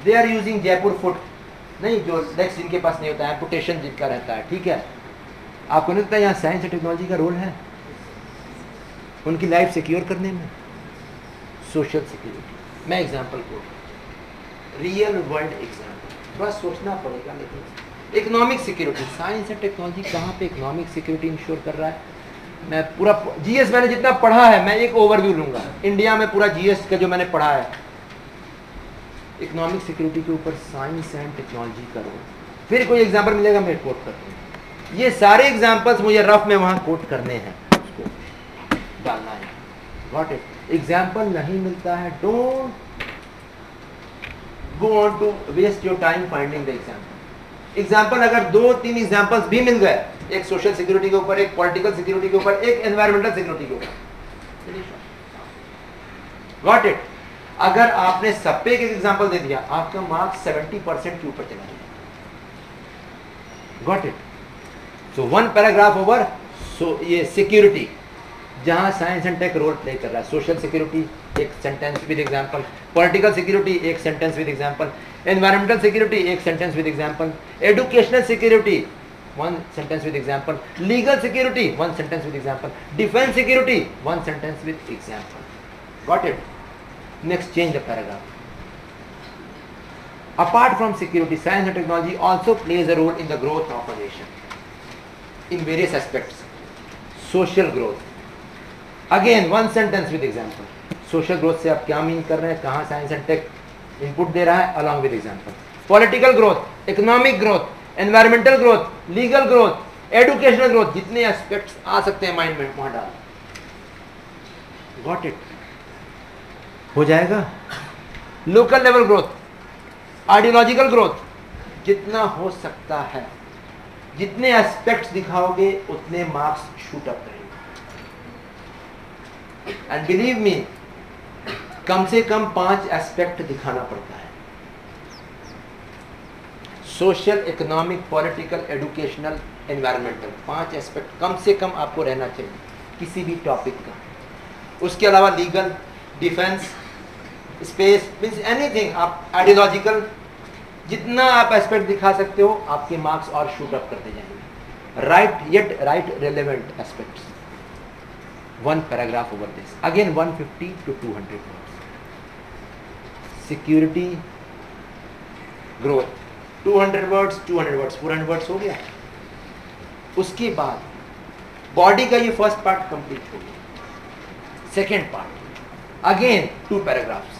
they are using Jaipur foot, नहीं जो लेग्स जिनके पास नहीं होता है, एम्पुटेशन जिनका रहता है. ठीक है? आपको नहीं लगता यहाँ साइंस एंड टेक्नोलॉजी का रोल है उनकी लाइफ सिक्योर करने में? Social security. मैं एग्जांपल को रियल वर्ल्ड एग्जांपल, थोड़ा सोचना पड़ेगा. लेकिन economic security, science and technology कहाँ पे इकोनॉमिक सिक्योरिटी इंश्योर कर रहा है? मैं पूरा जीएस मैंने जितना पढ़ा है, मैं एक ओवरव्यू लूंगा. इंडिया में पूरा जीएस का जो मैंने पढ़ा है, इकोनॉमिक सिक्योरिटी के ऊपर साइंस एंड टेक्नोलॉजी का रोल. फिर कोई एग्जाम्पल मिलेगा मैं कोट कर दूँगा. ये सारे एग्जाम्पल्स मुझे रफ में वहाँ कोट करने हैं, उसको डालना है. Got it? एग्जाम्पल नहीं मिलता है, don't go on to waste your time finding the example. Example अगर 2-3 एग्जाम्पल्स भी मिल गए, एक सोशल सिक्योरिटी के ऊपर, एक पॉलिटिकल सिक्योरिटी के ऊपर, एक एनवायरमेंटल सिक्योरिटी के ऊपर. Got it? अगर आपने सब पे एक एग्जाम्पल दे दिया, आपका मार्क्स 70% के ऊपर चला जाएगा. Got it? So 1 paragraph over. So ये सिक्योरिटी जहां science and tech role play कर रहा है. Social security 1 sentence with example, political security 1 sentence with example, environmental security 1 sentence with example, educational security 1 sentence with example, legal security 1 sentence with example, defence security 1 sentence with example. Got it? Next, change the paragraph. Apart from security, science and technology also plays a role in the growth of a nation in various aspects. Social growth, again 1 sentence with example. Social growth से आप क्या mean कर रहे हैं, कहाँ science and take input दे रहा है, along with example. Political growth, economic growth, environmental growth, legal growth, educational growth, जितने एस्पेक्ट्स आ सकते हैं माइंड में वहाँ डाल. Got it? हो जाएगा. Local level growth, ideological growth, जितना हो सकता है, जितने एस्पेक्ट्स दिखाओगे उतने मार्क्स शूट अप करेंगे. एंड बिलीव मी, कम से कम 5 एस्पेक्ट दिखाना पड़ता है. Social, economic, political, educational, environmental, 5 aspect कम से कम आपको रहना चाहिए किसी भी टॉपिक का. उसके अलावा legal, defence, space, means anything. आप आइडियोलॉजिकल, जितना आप एस्पेक्ट दिखा सकते हो, आपके मार्क्स और शूट अप करते जाएंगे. Right relevant aspects. 1 paragraph over this. Again 150 to 200 words. Security, growth, 200 words, 200 words, 400 words हो गया. उसके बाद बॉडी का ये फर्स्ट पार्ट कंप्लीट हो गया। Second part again 2 paragraphs.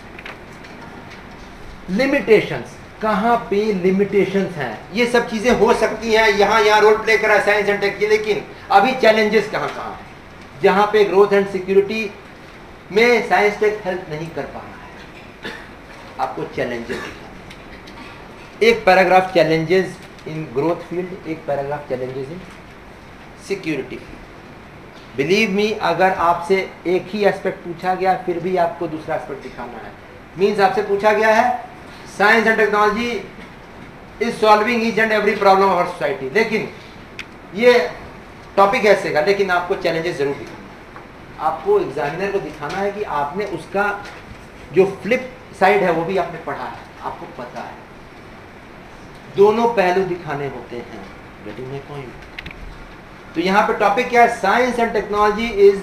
Limitations, कहाँ पे लिमिटेशंस हैं, ये सब चीजें हो सकती हैं, यहाँ रोल प्ले करा साइंस एंड टेक, लेकिन अभी चैलेंजेस कहाँ कहाँ हैं, जहाँ पे ग्रोथ एंड सिक्योरिटी में साइंस टेक हेल्प नहीं कर पा रहा है, आपको चैलेंजेस दिखाने। एक paragraph challenges in growth field, एक paragraph challenges in security field. Believe me, अगर आपसे एक ही एस्पेक्ट पूछा गया फिर भी आपको दूसरा एस्पेक्ट दिखाना है। मीन्स आपसे पूछा गया है science and technology is solving each and every problem of our society, लेकिन ये टॉपिक ऐसे का, लेकिन आपको चैलेंजेस जरूर दिखाना। आपको एग्जामिनर को दिखाना है कि आपने उसका जो फ्लिप साइड है वो भी आपने पढ़ा है, आपको पता है। दोनों पहलू दिखाने होते हैं। Getting my point? तो यहाँ पे टॉपिक क्या है? Science and technology is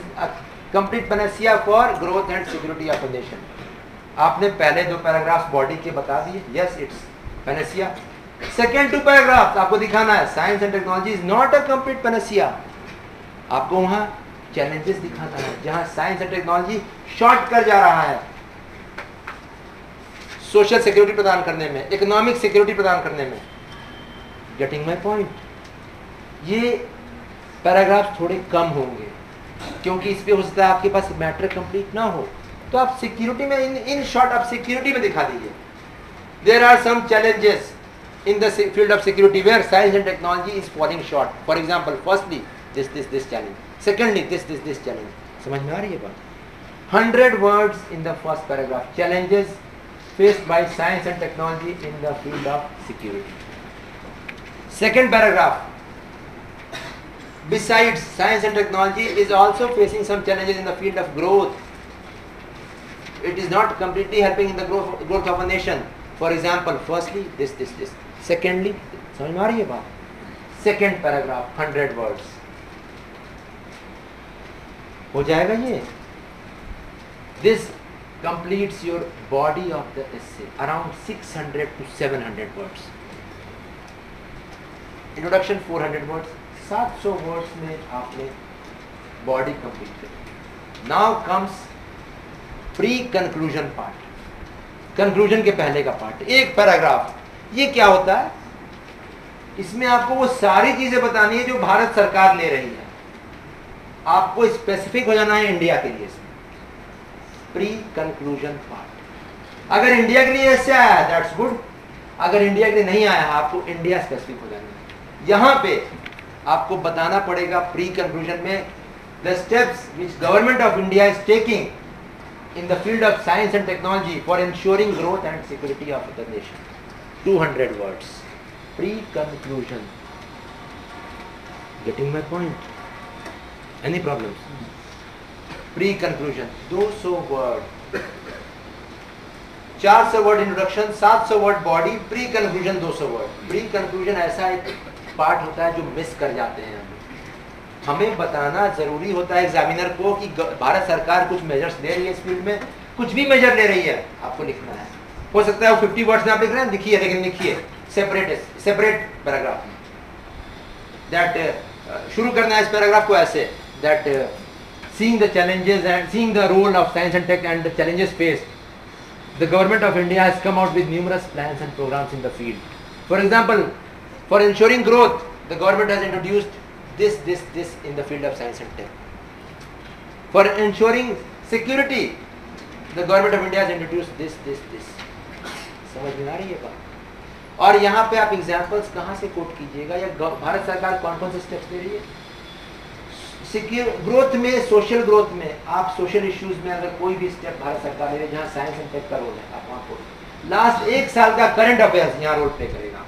complete panacea for growth and security of the nation. आपने पहले 2 पैराग्राफ्स बॉडी के बता दिए, yes it's panacea. Second 2 paragraphs आपको दिखाना है science and technology is not a complete panacea. आपको वहां चैलेंजेस दिखाना है जहां साइंस एंड टेक्नोलॉजी शॉर्ट कर जा रहा है सोशल सिक्योरिटी प्रदान करने में, इकोनॉमिक सिक्योरिटी प्रदान करने में। Getting my point? ये पैराग्राफ थोड़े कम होंगे क्योंकि इस पे हो सकता है आपके पास मैटर कंप्लीट ना हो, तो आप सिक्योरिटी में इन शॉर्ट आप सिक्योरिटी में दिखा दीजिए। There are some challenges in the field of security where science and technology is falling short. For example, firstly this challenge, secondly this challenge. समझ में आ रही है बात? 100 words in the first paragraph, challenges faced by science and technology in the field of security. Second paragraph, besides science and technology is also facing some challenges in the field of growth. It is not completely helping in the growth of a nation. For example, firstly this. Secondly, समझ में आ रही है बात? Second paragraph 100 words हो जाएगा ये। This completes your body of the essay, around 600 to 700 words. Introduction 400 words, 700 words में आपने body complete कर। Now comes pre-conclusion part, conclusion के पहले का पार्ट, एक पैराग्राफ। ये क्या होता है? इसमें आपको वो सारी चीजें बतानी है जो भारत सरकार ले रही है। आपको स्पेसिफिक हो जाना है इंडिया के लिए। प्री कंक्लूजन पार्ट, अगर इंडिया के लिए ऐसे आया है दैट्स गुड, अगर इंडिया के लिए नहीं आया है आपको इंडिया स्पेसिफिक हो जाना है। यहाँ पे आपको बताना पड़ेगा प्री कंक्लूजन में the steps which government of India is taking in the field of science and technology for ensuring growth and security of the nation. 200 words, pre conclusion. Getting my point? Any problems? Pre conclusion 200 word, 400 word introduction, 700 word body, pre conclusion 200 word. Pre conclusion ऐसा एक part होता है जो miss कर जाते हैं। हमें बताना जरूरी होता है एग्जामिनर को कि भारत सरकार कुछ मेजर्स ले रही है इस फील्ड में, कुछ भी मेजर ले रही है, आपको लिखना है। हो सकता है वो 50 वर्ड्स में आप लिख रहे हैं, लिखिए, लेकिन लिखिए सेपरेट पैराग्राफ में। दैट शुरू करना है इस पैराग्राफ को ऐसे, that seeing the challenges and seeing the role of science and tech and the challenges faced, the government of India has come out with numerous plans and programs in the field. For example, for ensuring growth, the government has introduced this in the field of science and tech. For ensuring security, the government of India has introduced this. समझ में आ रही है बात? और यहाँ पे आप एग्जाम्पल्स कहाँ से कोट कीजिएगा, या भारत सरकार कौन कौन से स्टेप्स ले रही है ग्रोथ में, सोशल ग्रोथ में। आप सोशल इश्यूज में अगर कोई भी स्टेप भारत सरकार ले रही है जहाँ साइंस एंड टेक का रोल है, आप वहाँ को लास्ट 1 साल का करंट अफेयर्स यहाँ रोल प्ले करेगा।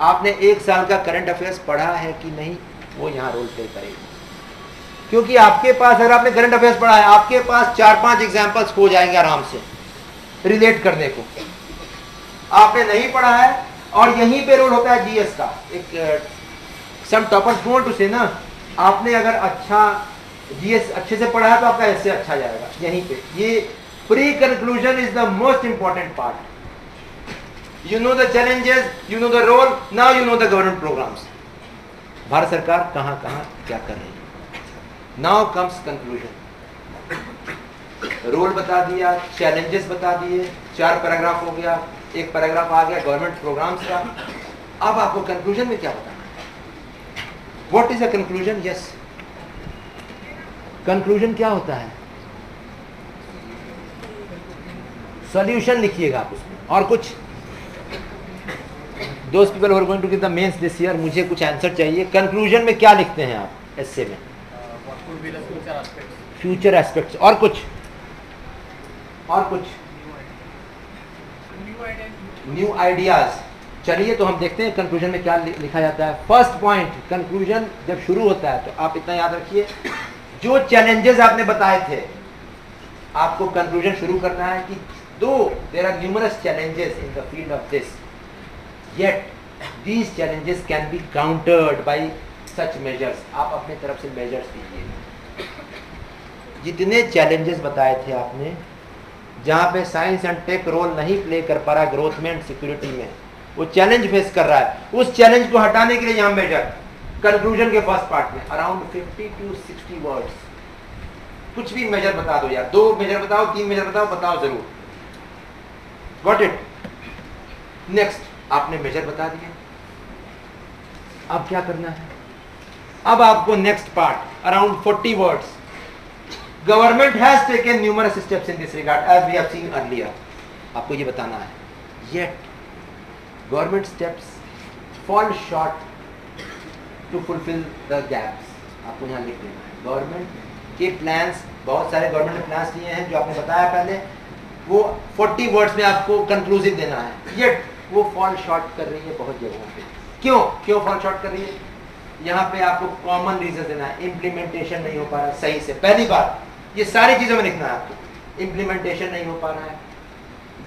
आपने 1 साल का करंट अफेयर्स पढ़ा है कि नहीं, वो यहाँ रोल प्ले करेगा। क्योंकि आपके पास, अगर आपने करंट अफेयर्स पढ़ा है, आपके पास 4-5 एग्जाम्पल्स हो जाएंगे आराम से रिलेट करने को। आपने नहीं पढ़ा है, और यहीं पे रोल होता है जीएस का। एक सम टॉपर्स वांट टू से ना, आपने अगर अच्छा जीएस अच्छे से पढ़ा है तो आपका ऐसे अच्छा जाएगा। यहीं पे ये pre conclusion is the most important part. You know the challenges, you know the role, now you know the government programmes. Bharat सरकार कहाँ कहाँ क्या कर रही है। Now comes conclusion. रोल बता दिया, चैलेंजेस बता दिए, 4 पैराग्राफ हो गया, एक पैराग्राफ आ गया गवर्नमेंट प्रोग्राम्स का। अब आपको कंक्लूजन में क्या बताना है? What is a conclusion? Yes, conclusion क्या होता है? सॉल्यूशन लिखिएगा आप उसमें। और कुछ दोस्त people are going to give the mains this year, मुझे कुछ आंसर चाहिए। कंक्लूजन में क्या लिखते हैं आप एस्से में? Future aspects. और कुछ? और कुछ? New ideas. चलिए तो हम देखते हैं कंक्लूजन में क्या लिखा जाता है। फर्स्ट पॉइंट, कंक्लूजन जब शुरू होता है तो आप इतना याद रखिए, जो चैलेंजेस आपने बताए थे, आपको कंक्लूजन शुरू करना है कि दो there are numerous challenges in the field of this, yet these challenges can be countered by such measures. आप अपने तरफ से मेजर्स दीजिए। जितने चैलेंजेस बताए थे आपने, जहाँ पे साइंस एंड टेक रोल नहीं प्ले कर पा रहा ग्रोथ में एंड सिक्योरिटी में, वो चैलेंज फेस कर रहा है, उस चैलेंज को हटाने के लिए यहाँ मेजर कंक्लूजन के फर्स्ट पार्ट में अराउंड 50 to 60 वर्ड्स, कुछ भी मेजर बता दो यार, 2 मेजर बताओ, 3 मेजर बताओ, बताओ जरूर। Got it? नेक्स्ट, आपने मेजर बता दिए, अब क्या करना है? अब आपको next part around 40 words, government has taken numerous steps in this regard as we have seen earlier, आपको ये बताना है। Yet government steps fall short to fulfil the gaps, आपको यहाँ लिख देना है। गवर्नमेंट के प्लान्स, बहुत सारे गवर्नमेंट ने प्लान्स लिए हैं जो आपने बताया पहले, वो 40 वर्ड्स में आपको कंक्लूसिव देना है। येट वो फॉल शॉर्ट कर रही है बहुत जगहों पे। क्यों फॉल शॉर्ट कर रही है? यहाँ पे आपको कॉमन रीजन देना है, इम्प्लीमेंटेशन नहीं हो पा रहा सही से। पहली बात, ये सारी चीजों में लिखना है आपको, इम्प्लीमेंटेशन नहीं हो पा रहा है,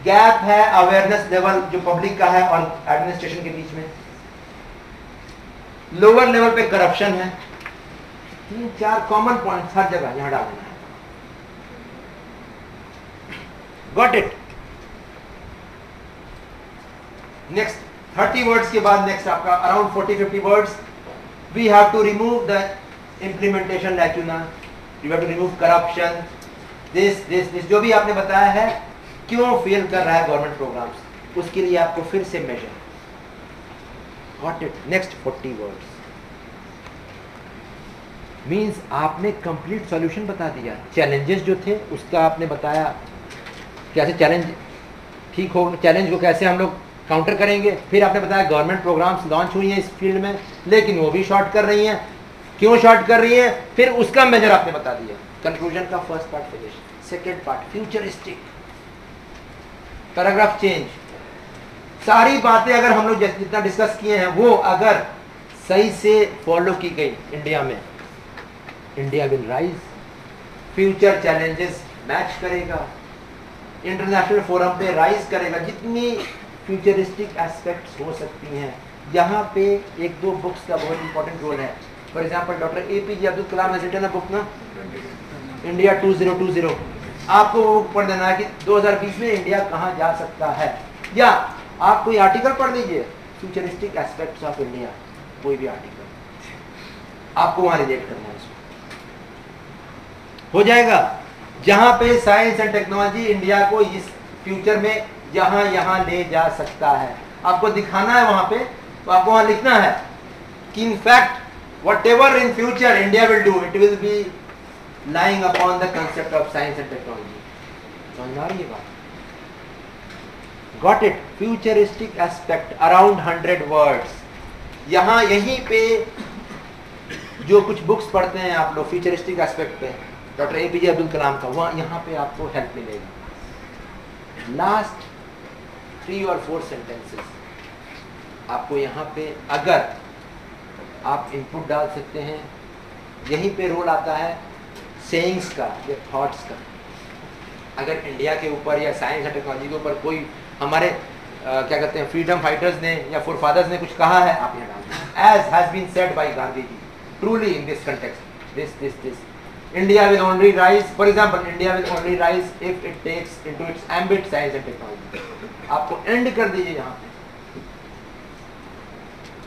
गैप है अवेयरनेस लेवल जो पब्लिक का है और एडमिनिस्ट्रेशन के बीच में, लोअर लेवल पे करप्शन है। 3-4 कॉमन पॉइंट्स हर जगह यहां डाल देना है। Got it? नेक्स्ट 30 वर्ड्स के बाद नेक्स्ट आपका around 40-50 words, we have to remove the implementation lacuna, you have to remove corruption, this जो भी आपने बताया है क्यों फेल कर रहा है गवर्नमेंट प्रोग्राम्स, उसके लिए आपको फिर से major. Got it? Next 40 words means आपने कंप्लीट सॉल्यूशन बता दिया। चैलेंजेस जो थे उसका आपने बताया, कैसे चैलेंज ठीक हो, चैलेंज को कैसे हम लोग काउंटर करेंगे। फिर आपने बताया गवर्नमेंट प्रोग्राम्स लॉन्च हुई हैं इस फील्ड में, लेकिन वो भी शॉर्ट कर रही हैं, क्यों शॉर्ट कर रही हैं, फिर उसका मेजर आपने बता दिया। कंक्लूजन का first part finish. Second part futuristic, paragraph change. सारी बातें अगर हम लोग जितना डिस्कस किए हैं वो अगर सही से फॉलो की गई, इंडिया में, India will rise, future challenges match करेगा, इंटरनेशनल फोरम पे राइज करेगा। जितनी फ्यूचरिस्टिक एस्पेक्ट्स हो सकती हैं, यहाँ पे 1-2 बुक्स का बहुत इंपॉर्टेंट रोल है। For example doctor APJ Abdul Kalam has written a book ना, इंडिया 2020, आपको वो पढ़ देना है कि 2020 में इंडिया कहाँ जा सकता है, या आप कोई आर्टिकल पढ़ लीजिए फ्यूचरिस्टिक एस्पेक्ट्स ऑफ इंडिया, कोई भी आर्टिकल आपको वहां रिलेट करना है, हो जाएगा। जहां पे साइंस एंड टेक्नोलॉजी इंडिया को इस फ्यूचर में यहाँ ले जा सकता है, आपको दिखाना है वहां पे, तो आपको वहां लिखना है कि in fact whatever in future India will do, it will be lying upon the concept of science and technology. समझ आ रही है बात? Got it? Futuristic aspect around 100 words. यहाँ यहीं पे जो कुछ बुक्स पढ़ते हैं आप लोग फ्यूचरिस्टिक एस्पेक्ट पे, डॉक्टर APJ अब्दुल कलाम का, वहाँ यहाँ पे आपको हेल्प मिलेगा। लास्ट 3 और 4 सेंटेंसेस आपको यहाँ पे अगर आप इनपुट डाल सकते हैं। यहीं पे रोल आता है सेइंग्स का या थॉट्स का। अगर इंडिया के ऊपर या साइंस एंड टेक्नोलॉजी के ऊपर कोई हमारे क्या कहते हैं फ्रीडम फाइटर्स ने या फोरफादर्स ने कुछ कहा है, आप यहाँ डाल दें। As has been said by Gandhi ji, truly in this context, this India will only rise, for example India will only rise if it takes into its ambit science and technology. आपको एंड कर दीजिए यहाँ पे।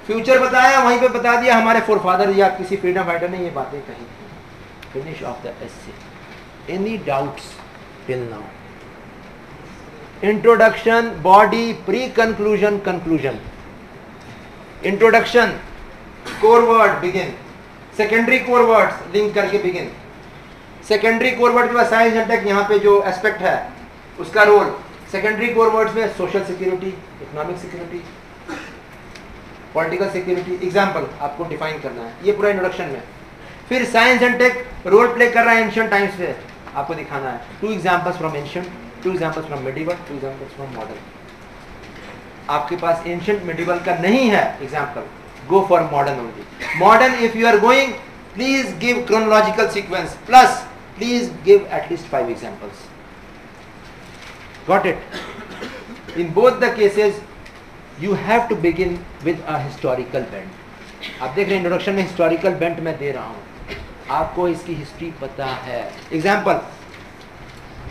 फ्यूचर बताया, वहीं पे बता दिया हमारे फोरफादर या किसी फ्रीडम फाइटर ने ये बातें कही थी। Finish off the essay. Any doubts till now? Introduction, body, pre conclusion, conclusion. Introduction, core word begin, secondary core words link करके बिगिन। सेकेंडरी कोर वर्ड के बाद साइंस एंड टेक, यहाँ पे जो एस्पेक्ट है उसका रोल। सेकेंडरी कोर वर्ड्स में social security, economic security, political security, example आपको डिफाइन करना है, ये पूरा इंट्रोडक्शन में। फिर science and tech role play कर रहा है एंशिएंट टाइम्स पे, आपको दिखाना है 2 examples from ancient, 2 examples from medieval, 2 examples from modern. आपके पास एंशिएंट मिडिवल का नहीं है example, go for modern only. Modern if you are going, please give chronological sequence, plus please give at least 5 examples. Got it? In both the cases, you have to begin with a historical bent. आप देख रहे हैं introduction में historical bent मैं दे रहा हूँ, आपको इसकी हिस्ट्री पता है। एग्जाम्पल,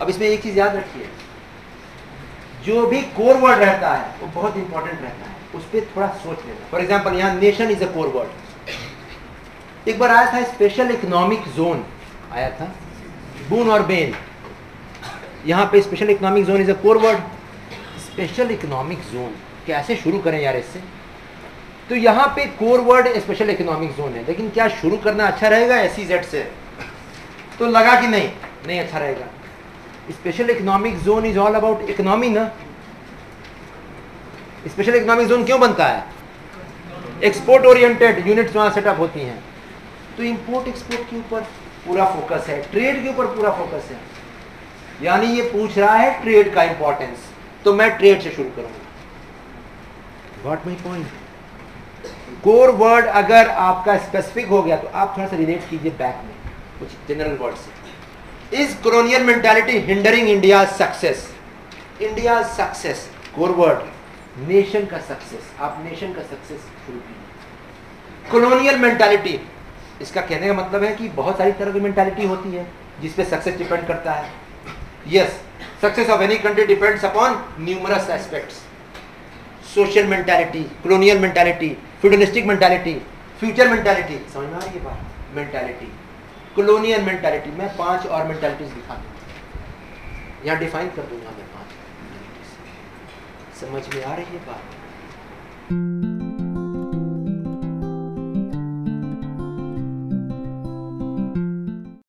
अब इसमें एक चीज याद रखिए, जो भी कोर वर्ड रहता है वो बहुत इंपॉर्टेंट रहता है, उस पर थोड़ा सोच लेना। फॉर एग्जाम्पल यहाँ nation is a core word. एक बार आया था स्पेशल इकोनॉमिक जोन, आया था बून और बेन, यहाँ पे special economic zone is a core word. Special economic zone कैसे शुरू करें यार इससे? तो यहाँ पे core word special economic zone है, लेकिन क्या शुरू करना अच्छा रहेगा SEZ से? तो लगा कि नहीं अच्छा रहेगा। Special economic zone is all about economy ना। स्पेशल इकोनॉमिक जोन क्यों बनता है? एक्सपोर्ट ओरिएंटेड यूनिट्स वहाँ सेटअप होती हैं, तो इंपोर्ट एक्सपोर्ट के ऊपर पूरा फोकस है, ट्रेड के ऊपर पूरा फोकस है। यानी ये पूछ रहा है ट्रेड का इंपॉर्टेंस, तो मैं ट्रेड से शुरू करूंगा। Got my point? Core word अगर आपका स्पेसिफिक हो गया तो आप थोड़ा सा रिलेट कीजिए बैक में कुछ जनरल वर्ड से। Is colonial mentality hindering India success? India success, core word nation का सक्सेस, आप नेशन का सक्सेस शुरू कीजिए। कॉलोनियल मेंटालिटी, इसका कहने का मतलब है कि बहुत सारी तरह की मेंटालिटी होती है जिसपे सक्सेस डिपेंड करता है। Yes, success of any country depends upon numerous aspects. Social mentality, colonial mentality, feudalistic mentality, future mentality. समझ में आ रही है बात? Mentality, colonial mentality. मैं 5 और mentalities दिखा दूँगा, यहाँ डिफाइन कर दूँगा मैं 5 mentalities। समझ में आ रही है बात?